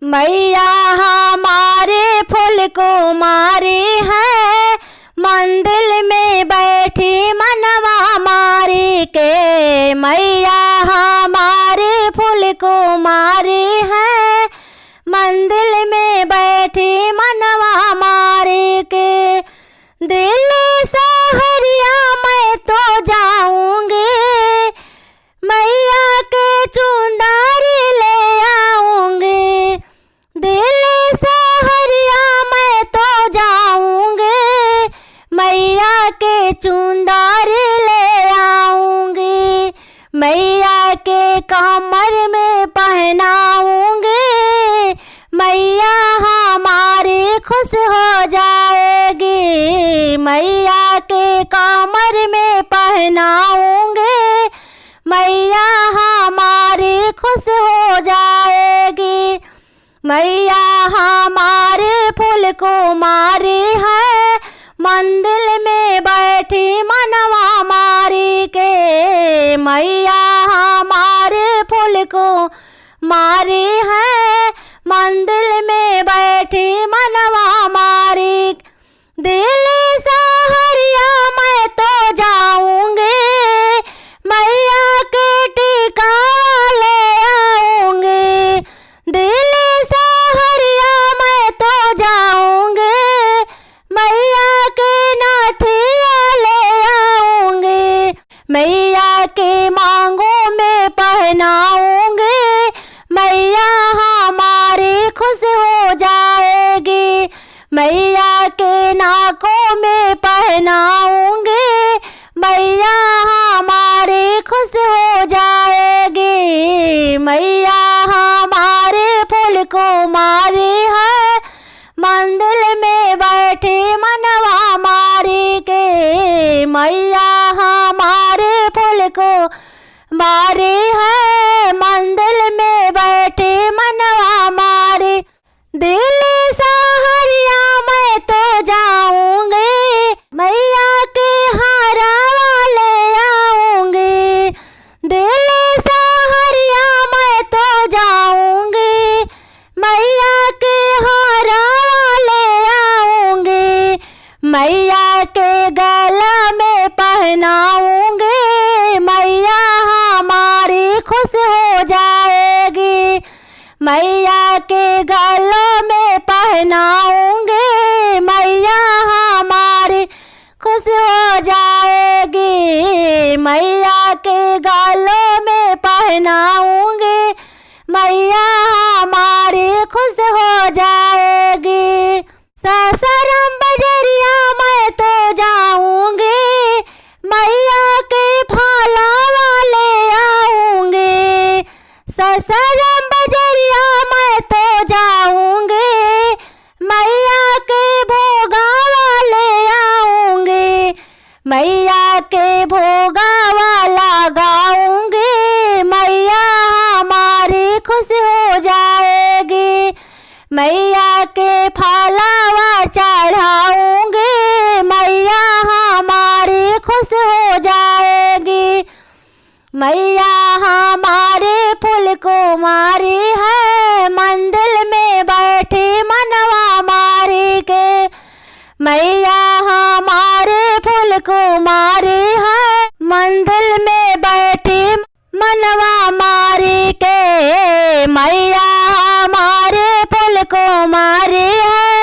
मैया हमारे फूल को मारे हैं, मंदिर में बैठी मनवा मारे के। मैया हमारे फूल को मारे हैं, मंदिर में बैठी मनवा मारे के। दिल्ली सहरिया मैं तो जाऊंगी, मैया के चुंदारी ले आऊंगी। दिल्ली सहरिया मैं तो जाऊंगी, मैया के चुंदारी ले आऊंगी। मैया के कमर में पहनाऊंगी, मैया हमारी खुश हो जाएगी। मैया के कमर में पहनाऊंगी, मैया हमारी खुश हो जाएगी। मैया हमारे फूल को मारी है, मंदिर में बैठी मनवा मारी के। मैया हमारे फूल को मारी है, मंदिर में बैठी मनवा मारी। दिल्ली सहरिया मैं तो जाऊंगी, मैया के टीका ले आऊंगी। दिल्ली सहरिया मैं तो जाऊंगी, मैया के नथिया ले आऊंगी। मैया के मांगों में पहनाऊंगी, मैया हमारी खुश हो जाएगी। मैया के नाकों में पहनाऊंगी, मैया हमारी खुश हो जाएगी। मैया हमारे फूल को मारी है, मंदिर में बैठी मनवा मारी के। मैया हमारे फूल को मारी है, मंदिर में बैठी मनवा मारी। दिल्ली सहरिया मैं तो जाऊंगी, मैया के हारवा ले आऊंगी। दिल्ली सहरिया मैं तो जाऊंगी, मैया के हारवा ले आऊंगी। मैया के गला में पहनाऊंगी, मैया हमारी खुश हो जाएगी। मैया के गलों में पहनाऊंगी, मैया हमारी खुश हो जाएगी। मैया के गलों में पहनाऊंगी, मैया हमारी खुश हो जाएगी। सासाराम बजरिया मैं तो जाऊंगी, मैया के फलावा ले आऊंगी। सासाराम बजरिया मैं तो जाऊंगी, मैया के भोगावा ले आऊंगी। मैया के भोगावा लगाऊंगी, मैया हमारी खुश हो जाएगी। मैया के फलावा चढ़ाऊंगी, मैया हमारी खुश हो जाएगी। मैया हमारे फूल को मारी है, मंदिर में बैठी मनवा मारी के। मैया हमारे फूल को मारी है, मंदिर में बैठी मनवा मारी के। मैया हमारे फूल को मारी है,